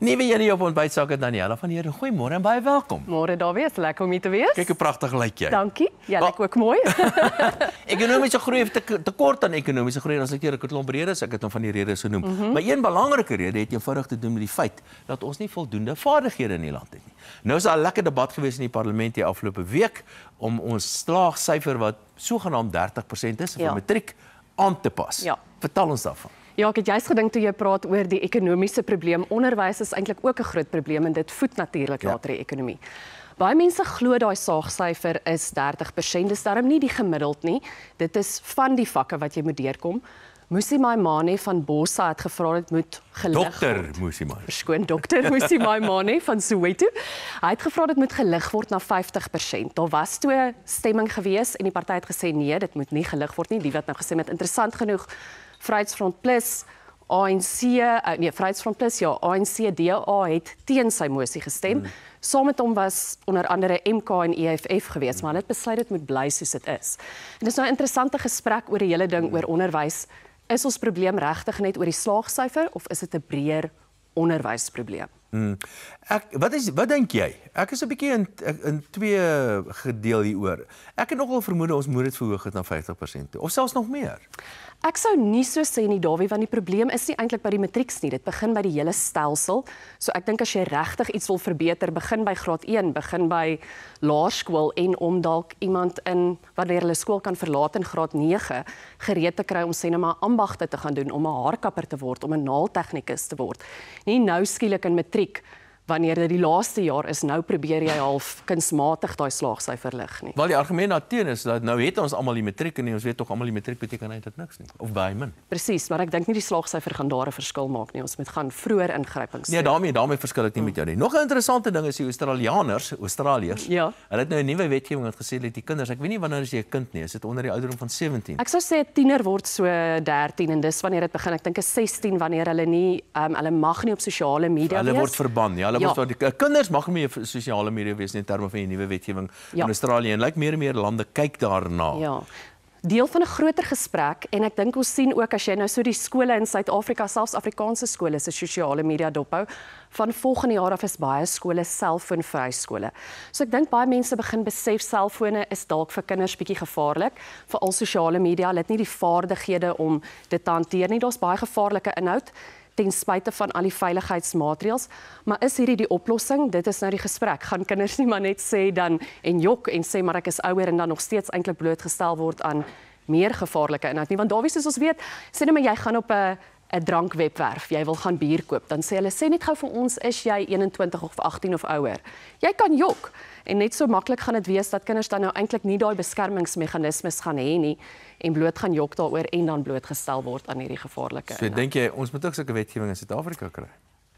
Nuwe een hier op ontbytsakke Daniela van hier. Goeiemôre en baie welkom. Môre Dawie, is lekker om hier te wees. Kyk hoe pragtig lyk jy. Dankie. Jy lyk ook mooi. Ekonomiese groei het tekort aan ekonomiese groei. As ek hier 'n klomp redes, ek het hom van die redes genoem. Maar een belangrike rede het eenvoudig te doen met die feit dat ons nie voldoende vaardighede in die land het nie. Nou is daar 'n lekker debat gewees in die parlement die afgelope week om ons slaagsyfer wat sogenaamd 30% is vir matriek aan te pas. Ja. Vertel ons daarvan. Ja, ek het juist gedink toe jy praat oor die ekonomiese probleem. Onderwys is eintlik ook 'n groot probleem en dit voed natuurlik later die ekonomie. Baie mense glo daai slaagsyfer is 30%. Dis darm nie die gemiddeld nie. Dit is van die vakke wat jy moet deurkom. Musi Maimane van Bossa het gevra dit moet gelig word. Dokter Musi Maimane. Verskoon, dokter Musi Maimane van Soweto. Hy het gevra dit moet gelig word na 50%. Daar was toe 'n stemming gewees en die party het gesê nee, dit moet nie gelig word nie. Die wat nou gesê het interessant genoeg Vryheidsfront Plus, Vryheidsfront Plus, ja, ANC, DA het teen sy mosie gestem. Saam met hom was onder andere MK en EFF gewees, maar hulle het besluit dit moet bly soos dit is. En dis nou 'n interessante gesprek oor die hele ding oor onderwys. Is ons probleem regtig net oor die slaagsyfer of is dit 'n breër onderwysprobleem? Wat dink jy? Ek is 'n bietjie in twee gedeel hieroor. Ek het nogal vermoed ons moet dit verhoog het na 50% toe, of selfs nog meer. Ek sou nie so sê nie, Dawie, want die probleem is nie eintlik by die matrieks nie. Dit begin by die hele stelsel. So ek dink as jy regtig iets wil verbeter, begin by graad 1, begin by laerskool en om dalk iemand in wanneer hulle skool kan verlaat in graad 9 gereed te kry om sê net maar ambagte te gaan doen, om 'n haarkapper te word, om 'n naaltegnikus te word. Nie nou skielik in matriek wanneer dit die laaste jaar is, nou probeer jy half kunsmatig daai slaagsyfer lig nie. Wel die argument daarteen is dat nou het ons almal die matriek en ons weet tog almal die matriek beteken eintlik niks nie of baie min. Presies, maar ek dink nie die slaagsyfer gaan daar 'n verskil maak nie. Ons moet gaan vroeër ingrypings doen. Nee, daarmee verskil ek nie met jou nie. Nog 'n interessante ding is die Australiërs. Ja. Hulle het nou 'n nuwe wetgewing wat gesê dat die kinders, ek weet nie wanneer as jy 'n kind nie, is dit onder die ouderdom van 17. Ek sou sê 'n tiener word so 13 en dis wanneer dit begin. Ek dink is 16 wanneer hulle nie hulle mag nie op sosiale media wees. Hulle word verban, ja. Hulle word kinders mag nie op sosiale media wees in terme van die nuwe wetgewing in Australië en lyk meer en meer lande kyk daarna. Ja. Deel van 'n groter gesprek en ek dink ons sien ook as jy nou so die skole in Suid-Afrika, selfs Afrikaanse skole se sosiale media dophou, van volgende jaar af is baie skole selfoonvry skole. So ek dink baie mense begin besef selfone is dalk vir kinders bietjie gevaarlik, veral sosiale media, hulle het nie die vaardighede om dit te hanteer nie. Daar's baie gevaarlike inhoud ten spyte van al die veiligheidsmaatreëls, maar is hierdie die oplossing? Dit is nou die gesprek. Gaan kinders nie maar net sê dan en jok en sê maar ek is ouer en dan nog steeds eintlik blootgestel word aan meer gevaarlike inhoud nie, want daar soos ons weet, sê net maar jy gaan op 'n drankwebwerf, jy wil gaan bier koop, dan sê hulle sê net gou vir ons is jy 21 of 18 of ouer. Jy kan jok. En net so maklik gaan dit wees dat kinders dan nou eintlik nie daai beskermingsmeganismes gaan hê nie en bloot gaan jok daaroor en dan blootgestel word aan hierdie gevaarlike. So dink jy ons moet ook sulke wetgewing in Suid-Afrika kry?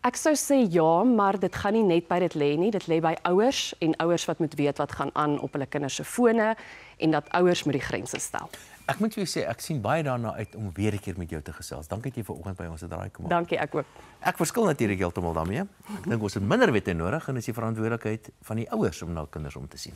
Ek sou sê ja, maar dit gaan nie net by dit lê nie. Dit lê by ouers en ouers wat moet weet wat gaan aan op hulle kinders se fone en dat ouers moet die grense stel. Ek moet vir jou sê ek sien baie daarna uit om weer 'n keer met jou te gesels. Dankie dat jy vanoggend by ons het draai kom. Dankie, ek ook. Ek verskil natuurlik heeltemal daarmee. Ek dink ons het minder wette nodig en dis die verantwoordelikheid van die ouers om na kinders om te sien.